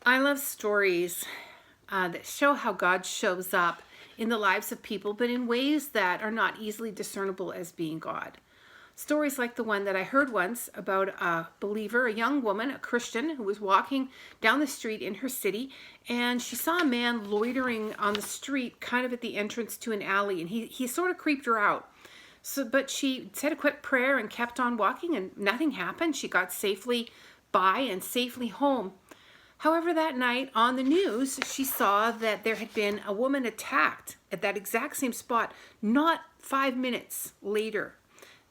I love stories that show how God shows up in the lives of people, but in ways that are not easily discernible as being God. Stories like the one that I heard once about a believer, a young woman, a Christian, who was walking down the street in her city, and she saw a man loitering on the street kind of at the entrance to an alley, and he sort of creeped her out. But she said a quick prayer and kept on walking, and nothing happened. She got safely by and safely home. However, that night on the news, she saw that there had been a woman attacked at that exact same spot, not 5 minutes later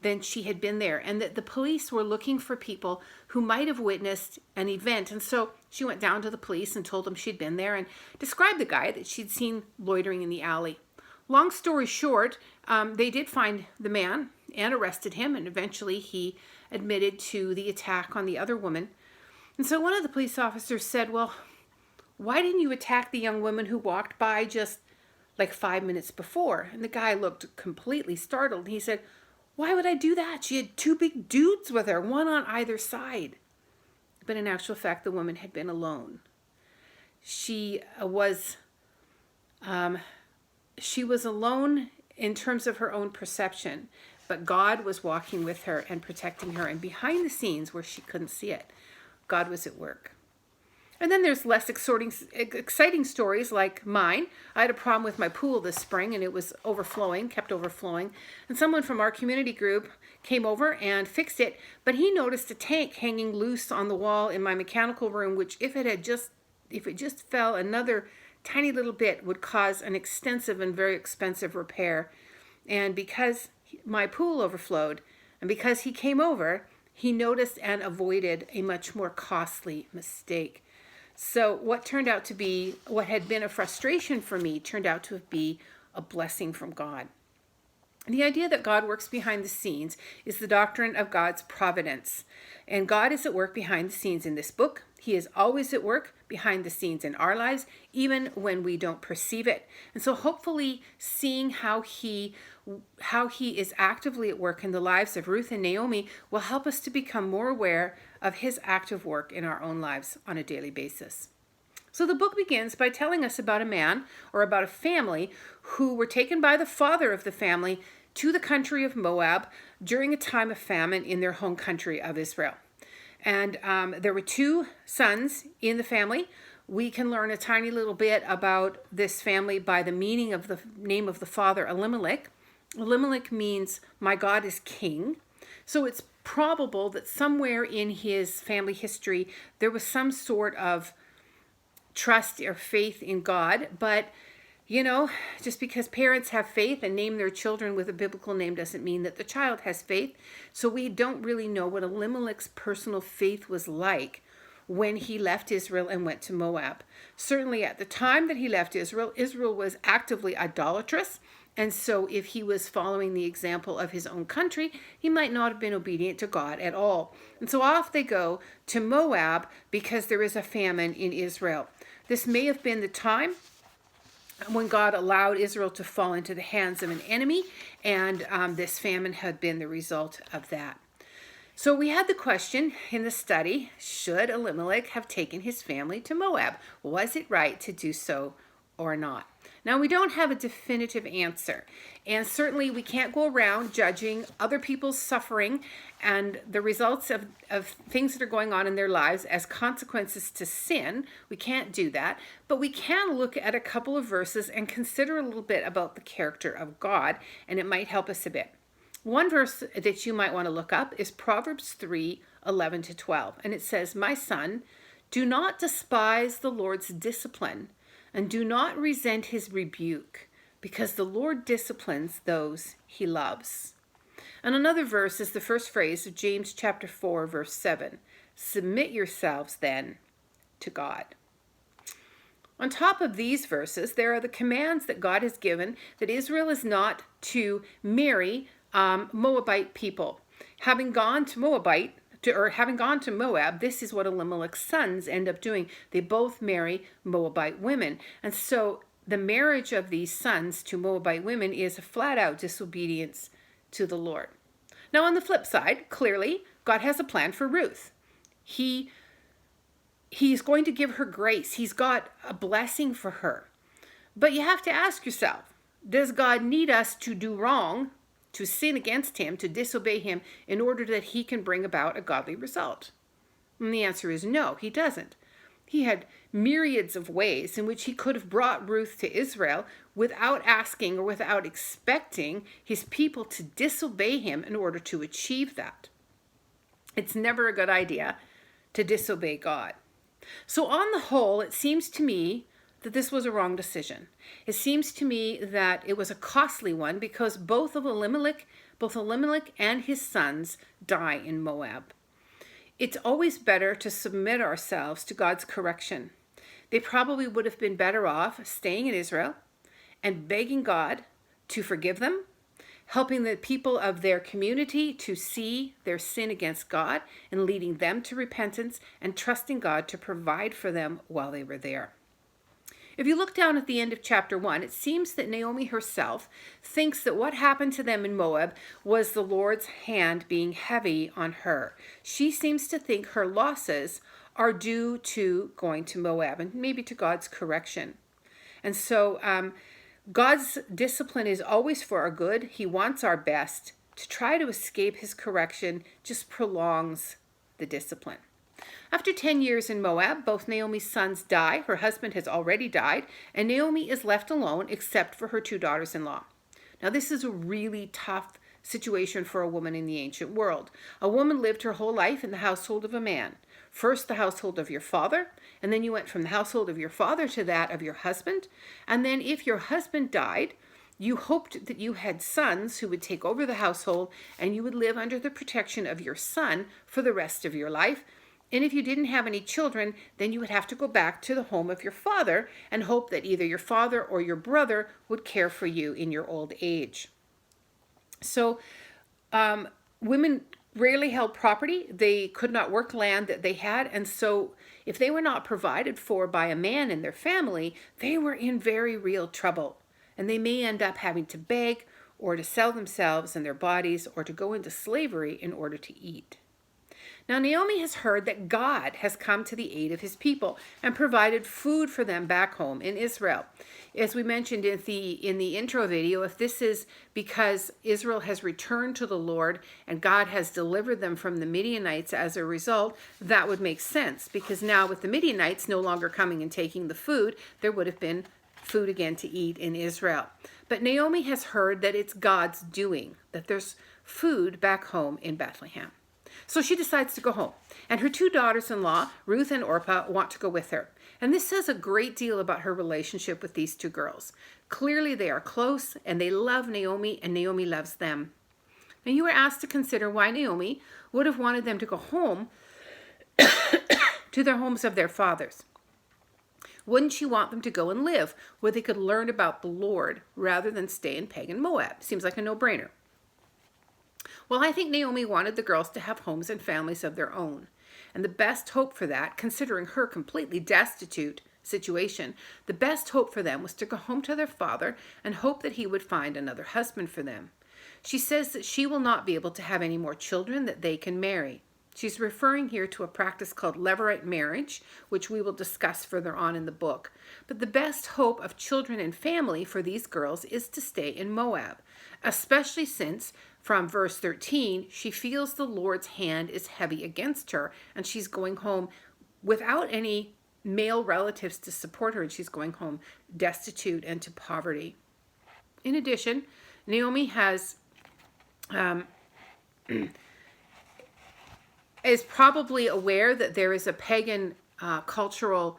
than she had been there, and that the police were looking for people who might have witnessed an event. And so she went down to the police and told them she'd been there and described the guy that she'd seen loitering in the alley. Long story short, they did find the man and arrested him, and eventually he admitted to the attack on the other woman. And so one of the police officers said, well, why didn't you attack the young woman who walked by just like 5 minutes before? And the guy looked completely startled. He said, why would I do that? She had two big dudes with her, one on either side. But in actual fact, the woman had been alone. She was alone in terms of her own perception, but God was walking with her and protecting her. And behind the scenes, where she couldn't see it, God was at work. And then there's less exciting stories like mine. I had a problem with my pool this spring, and it was overflowing, kept overflowing. And someone from our community group came over and fixed it, but he noticed a tank hanging loose on the wall in my mechanical room, which if it just fell another tiny little bit would cause an extensive and very expensive repair. And because my pool overflowed, and because he came over, he noticed and avoided a much more costly mistake. So what had been a frustration for me turned out to be a blessing from God. The idea that God works behind the scenes is the doctrine of God's providence. And God is at work behind the scenes in this book. He is always at work behind the scenes in our lives, even when we don't perceive it. And so hopefully seeing how he is actively at work in the lives of Ruth and Naomi will help us to become more aware of his active work in our own lives on a daily basis. So the book begins by telling us about a man, or about a family, who were taken by the father of the family to the country of Moab during a time of famine in their home country of Israel. And there were two sons in the family. We can learn a tiny little bit about this family by the meaning of the name of the father, Elimelech. Elimelech means, my God is king. So it's probable that somewhere in his family history, there was some sort of trust or faith in God. But, just because parents have faith and name their children with a biblical name doesn't mean that the child has faith. So we don't really know what Elimelech's personal faith was like when he left Israel and went to Moab. Certainly at the time that he left Israel, Israel was actively idolatrous. And so if he was following the example of his own country, he might not have been obedient to God at all. And so off they go to Moab because there is a famine in Israel. This may have been the time when God allowed Israel to fall into the hands of an enemy, and this famine had been the result of that. So we had the question in the study, should Elimelech have taken his family to Moab? Was it right to do so or not? Now, we don't have a definitive answer, and certainly we can't go around judging other people's suffering and the results of things that are going on in their lives as consequences to sin. We can't do that, but we can look at a couple of verses and consider a little bit about the character of God, and it might help us a bit. One verse that you might want to look up is Proverbs 3:11-12, and it says, my son, do not despise the Lord's discipline, and do not resent his rebuke, because the Lord disciplines those he loves. And another verse is the first phrase of James chapter 4, verse 7. Submit yourselves then to God. On top of these verses, there are the commands that God has given that Israel is not to marry Moabite people. Having gone to Moab, this is what Elimelech's sons end up doing. They both marry Moabite women. And so the marriage of these sons to Moabite women is a flat-out disobedience to the Lord. Now, on the flip side, clearly, God has a plan for Ruth. He he's going to give her grace. He's got a blessing for her. But you have to ask yourself, does God need us to do wrong, to sin against him, to disobey him, in order that he can bring about a godly result? And the answer is no, he doesn't. He had myriads of ways in which he could have brought Ruth to Israel without asking or without expecting his people to disobey him in order to achieve that. It's never a good idea to disobey God. So on the whole, it seems to me that this was a wrong decision. It seems to me that it was a costly one because both Elimelech and his sons die in Moab. It's always better to submit ourselves to God's correction. They probably would have been better off staying in Israel and begging God to forgive them, helping the people of their community to see their sin against God and leading them to repentance and trusting God to provide for them while they were there. If you look down at the end of chapter 1, it seems that Naomi herself thinks that what happened to them in Moab was the Lord's hand being heavy on her. She seems to think her losses are due to going to Moab and maybe to God's correction. And so God's discipline is always for our good. He wants our best. To try to escape his correction just prolongs the discipline. After 10 years in Moab, both Naomi's sons die. Her husband has already died, and Naomi is left alone except for her 2 daughters-in-law. Now, this is a really tough situation for a woman in the ancient world. A woman lived her whole life in the household of a man. First, the household of your father, and then you went from the household of your father to that of your husband. And then if your husband died, you hoped that you had sons who would take over the household, and you would live under the protection of your son for the rest of your life. And if you didn't have any children, then you would have to go back to the home of your father and hope that either your father or your brother would care for you in your old age. So women rarely held property. They could not work land that they had. And so if they were not provided for by a man in their family, they were in very real trouble. And they may end up having to beg or to sell themselves and their bodies or to go into slavery in order to eat. Now, Naomi has heard that God has come to the aid of his people and provided food for them back home in Israel. As we mentioned in the intro video, if this is because Israel has returned to the Lord and God has delivered them from the Midianites as a result, that would make sense, because now with the Midianites no longer coming and taking the food, there would have been food again to eat in Israel. But Naomi has heard that it's God's doing, that there's food back home in Bethlehem. So she decides to go home, and her 2 daughters-in-law, Ruth and Orpah, want to go with her. And this says a great deal about her relationship with these 2 girls. Clearly they are close, and they love Naomi, and Naomi loves them. Now you are asked to consider why Naomi would have wanted them to go home to their homes of their fathers. Wouldn't she want them to go and live where they could learn about the Lord rather than stay in pagan Moab? Seems like a no-brainer. Well, I think Naomi wanted the girls to have homes and families of their own. And the best hope for that, considering her completely destitute situation, the best hope for them was to go home to their father and hope that he would find another husband for them. She says that she will not be able to have any more children that they can marry. She's referring here to a practice called levirate marriage, which we will discuss further on in the book. But the best hope of children and family for these girls is to stay in Moab, especially since from verse 13, she feels the Lord's hand is heavy against her, and she's going home without any male relatives to support her, and she's going home destitute and to poverty. In addition, Naomi is probably aware that there is a pagan cultural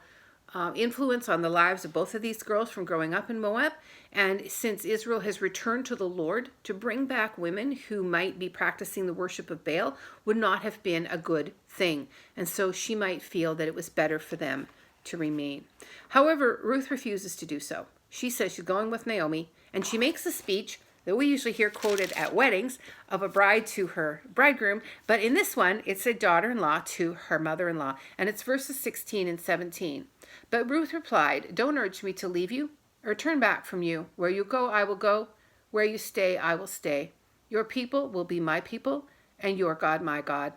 influence on the lives of both of these girls from growing up in Moab. And since Israel has returned to the Lord, to bring back women who might be practicing the worship of Baal would not have been a good thing. And so she might feel that it was better for them to remain. However, Ruth refuses to do so. She says she's going with Naomi, and she makes a speech that we usually hear quoted at weddings of a bride to her bridegroom, but in this one, it's a daughter-in-law to her mother-in-law, and it's verses 16 and 17. But Ruth replied, "Don't urge me to leave you or turn back from you. Where you go, I will go. Where you stay, I will stay. Your people will be my people, and your God my God.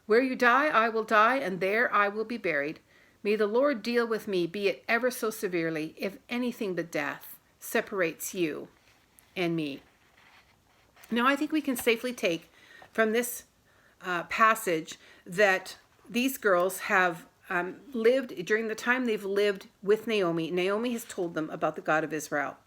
Where you die, I will die, and there I will be buried. May the Lord deal with me, be it ever so severely, if anything but death separates you and me. Now, I think we can safely take from this passage that these girls have lived, during the time they've lived with Naomi, Naomi has told them about the God of Israel.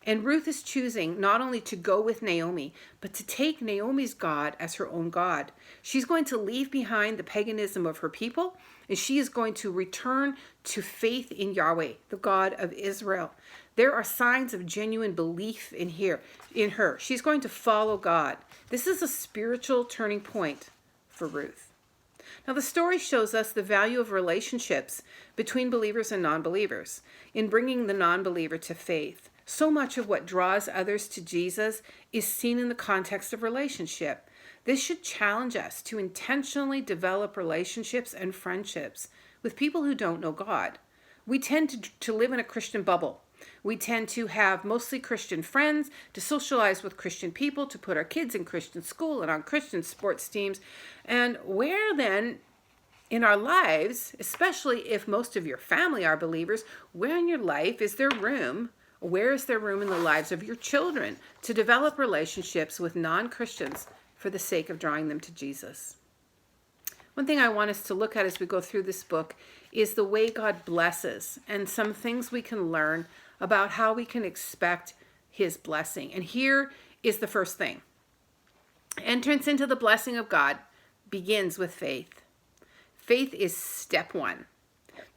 And Ruth is choosing not only to go with Naomi, but to take Naomi's God as her own God. She's going to leave behind the paganism of her people, and she is going to return to faith in Yahweh, the God of Israel. There are signs of genuine belief in her. She's going to follow God. This is a spiritual turning point for Ruth. Now, the story shows us the value of relationships between believers and non-believers in bringing the non-believer to faith. So much of what draws others to Jesus is seen in the context of relationship. This should challenge us to intentionally develop relationships and friendships with people who don't know God. We tend to live in a Christian bubble. We tend to have mostly Christian friends, to socialize with Christian people, to put our kids in Christian school and on Christian sports teams. And where then in our lives, especially if most of your family are believers, where in your life is there room? Where is there room in the lives of your children to develop relationships with non-Christians for the sake of drawing them to Jesus? One thing I want us to look at as we go through this book is the way God blesses and some things we can learn about how we can expect his blessing. And here is the first thing. Entrance into the blessing of God begins with faith. Faith is step one.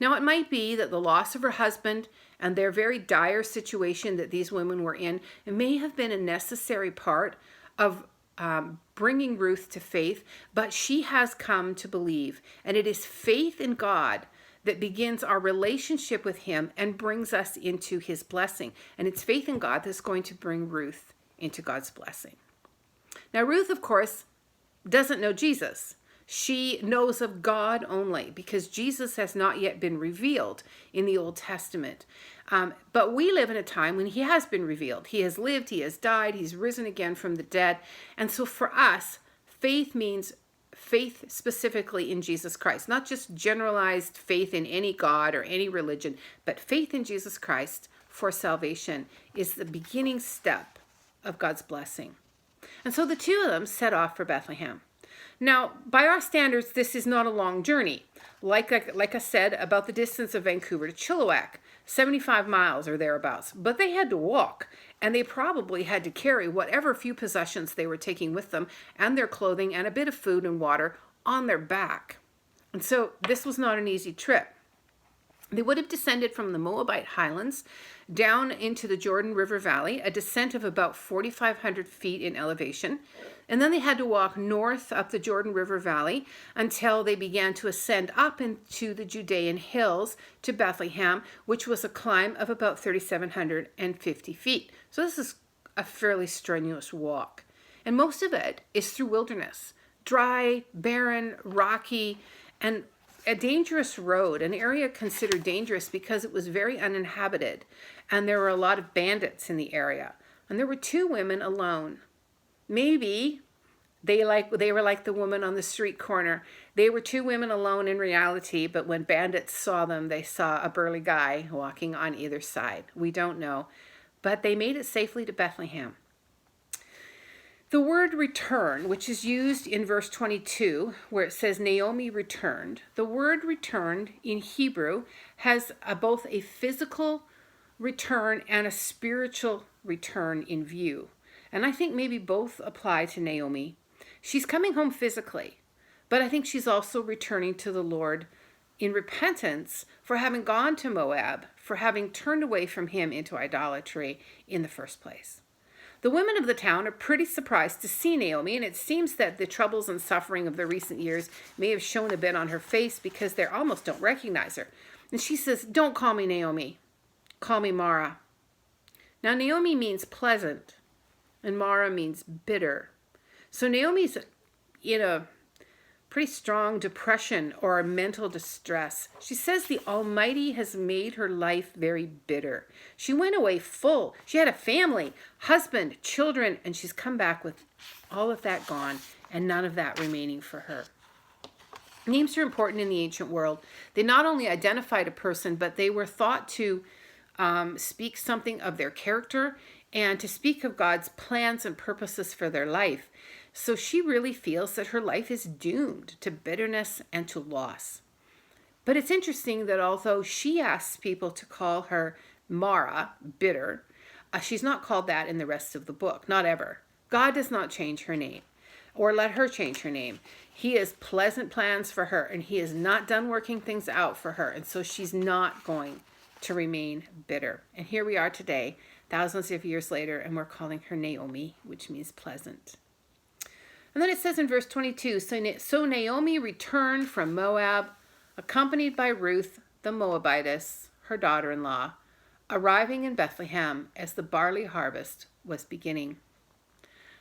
Now, it might be that the loss of her husband and their very dire situation that these women were in, it may have been a necessary part of bringing Ruth to faith, but she has come to believe. And it is faith in God that begins our relationship with him and brings us into his blessing. And it's faith in God that's going to bring Ruth into God's blessing. Now, Ruth, of course, doesn't know Jesus. She knows of God only because Jesus has not yet been revealed in the Old Testament. But we live in a time when he has been revealed. He has lived, he has died, he's risen again from the dead. And so for us, faith means faith specifically in Jesus Christ, not just generalized faith in any God or any religion, but faith in Jesus Christ for salvation is the beginning step of God's blessing. And so the two of them set off for Bethlehem. Now, by our standards, this is not a long journey. Like I said, about the distance of Vancouver to Chilliwack, 75 miles or thereabouts. But they had to walk, and they probably had to carry whatever few possessions they were taking with them, and their clothing, and a bit of food and water on their back. And so this was not an easy trip. They would have descended from the Moabite highlands down into the Jordan River Valley, a descent of about 4,500 feet in elevation. And then they had to walk north up the Jordan River Valley until they began to ascend up into the Judean hills to Bethlehem, which was a climb of about 3,750 feet. So this is a fairly strenuous walk. And most of it is through wilderness, dry, barren, rocky, and a dangerous road, an area considered dangerous because it was very uninhabited, and there were a lot of bandits in the area. And there were two women alone. Maybe they were like the woman on the street corner. They were two women alone in reality, but when bandits saw them, they saw a burly guy walking on either side. We don't know, but they made it safely to Bethlehem. The word return, which is used in verse 22, where it says Naomi returned, the word returned in Hebrew has both a physical return and a spiritual return in view. And I think maybe both apply to Naomi. She's coming home physically, but I think she's also returning to the Lord in repentance for having gone to Moab, for having turned away from him into idolatry in the first place. The women of the town are pretty surprised to see Naomi, and it seems that the troubles and suffering of the recent years may have shown a bit on her face because they almost don't recognize her. And she says, "Don't call me Naomi, call me Mara." Now, Naomi means pleasant, and Mara means bitter. So Naomi's in a pretty strong depression or mental distress. She says the Almighty has made her life very bitter. She went away full. She had a family, husband, children, and she's come back with all of that gone and none of that remaining for her. Names are important in the ancient world. They not only identified a person, but they were thought to speak something of their character and to speak of God's plans and purposes for their life. So she really feels that her life is doomed to bitterness and to loss. But it's interesting that although she asks people to call her Mara, bitter, she's not called that in the rest of the book, not ever. God does not change her name or let her change her name. He has pleasant plans for her, and he is not done working things out for her. And so she's not going to remain bitter. And here we are today, thousands of years later, and we're calling her Naomi, which means pleasant. And then it says in verse 22, so Naomi returned from Moab, accompanied by Ruth the Moabitess, her daughter-in-law, arriving in Bethlehem as the barley harvest was beginning.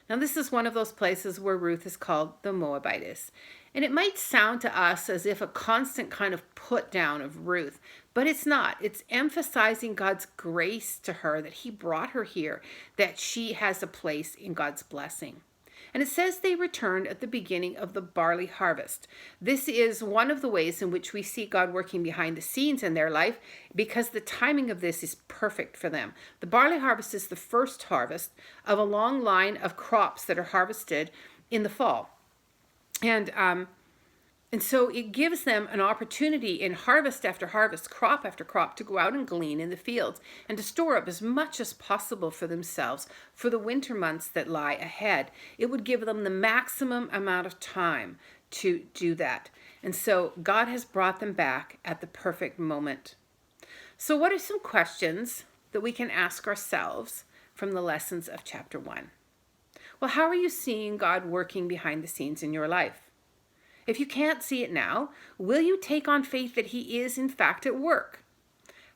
Now this is one of those places where Ruth is called the Moabitess. And it might sound to us as if a constant kind of put down of Ruth, but it's not. It's emphasizing God's grace to her, that he brought her here, that she has a place in God's blessing. And it says they returned at the beginning of the barley harvest. This is one of the ways in which we see God working behind the scenes in their life, because the timing of this is perfect for them. The barley harvest is the first harvest of a long line of crops that are harvested in the fall. And so it gives them an opportunity in harvest after harvest, crop after crop, to go out and glean in the fields and to store up as much as possible for themselves for the winter months that lie ahead. It would give them the maximum amount of time to do that. And so God has brought them back at the perfect moment. So what are some questions that we can ask ourselves from the lessons of chapter 1? Well, how are you seeing God working behind the scenes in your life? If you can't see it now, will you take on faith that he is in fact at work?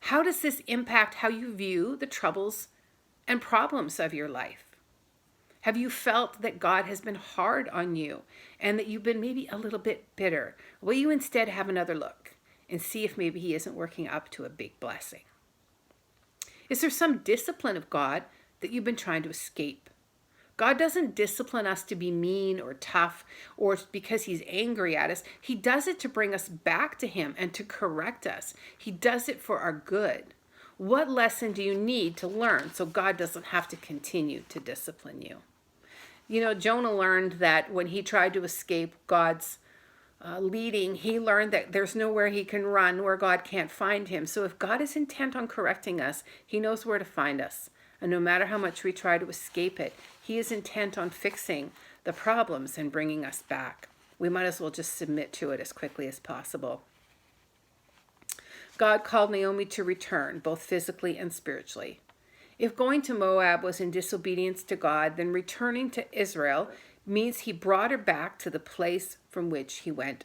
How does this impact how you view the troubles and problems of your life? Have you felt that God has been hard on you and that you've been maybe a little bit bitter? Will you instead have another look and see if maybe he isn't working up to a big blessing? Is there some discipline of God that you've been trying to escape? God doesn't discipline us to be mean or tough or because he's angry at us. He does it to bring us back to him and to correct us. He does it for our good. What lesson do you need to learn so God doesn't have to continue to discipline you? You know, Jonah learned that when he tried to escape God's leading, he learned that there's nowhere he can run where God can't find him. So if God is intent on correcting us, he knows where to find us. And no matter how much we try to escape it, he is intent on fixing the problems and bringing us back. We might as well just submit to it as quickly as possible. God called Naomi to return, both physically and spiritually. If going to Moab was in disobedience to God, then returning to Israel means he brought her back to the place from which she went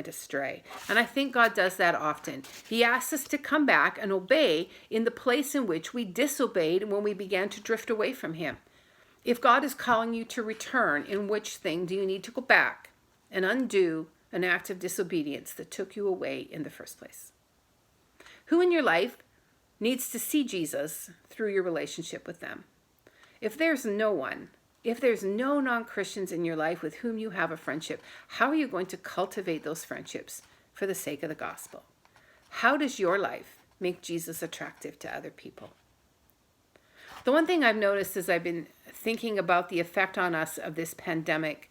astray. And I think God does that often. He asks us to come back and obey in the place in which we disobeyed when we began to drift away from him. If God is calling you to return, in which thing do you need to go back and undo an act of disobedience that took you away in the first place? Who in your life needs to see Jesus through your relationship with them? If there's no non-Christians in your life with whom you have a friendship, how are you going to cultivate those friendships for the sake of the gospel? How does your life make Jesus attractive to other people? The one thing I've noticed as I've been thinking about the effect on us of this pandemic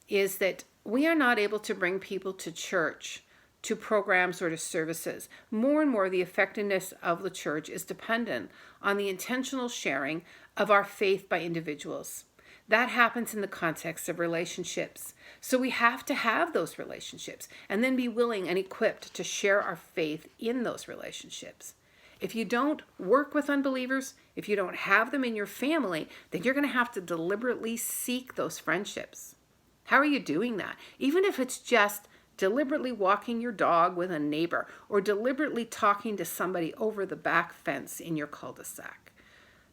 is that we are not able to bring people to church, to programs or to services. More and more, the effectiveness of the church is dependent on the intentional sharing of our faith by individuals. That happens in the context of relationships. So we have to have those relationships and then be willing and equipped to share our faith in those relationships. If you don't work with unbelievers, if you don't have them in your family, then you're going to have to deliberately seek those friendships. How are you doing that? Even if it's just deliberately walking your dog with a neighbor or deliberately talking to somebody over the back fence in your cul-de-sac.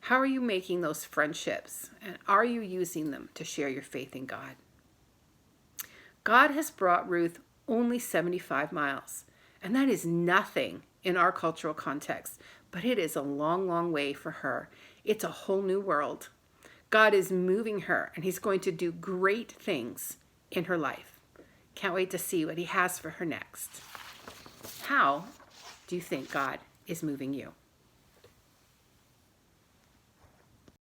How are you making those friendships? And are you using them to share your faith in God? God has brought Ruth only 75 miles, and that is nothing in our cultural context, but it is a long, long way for her. It's a whole new world. God is moving her, and he's going to do great things in her life. Can't wait to see what he has for her next. How do you think God is moving you?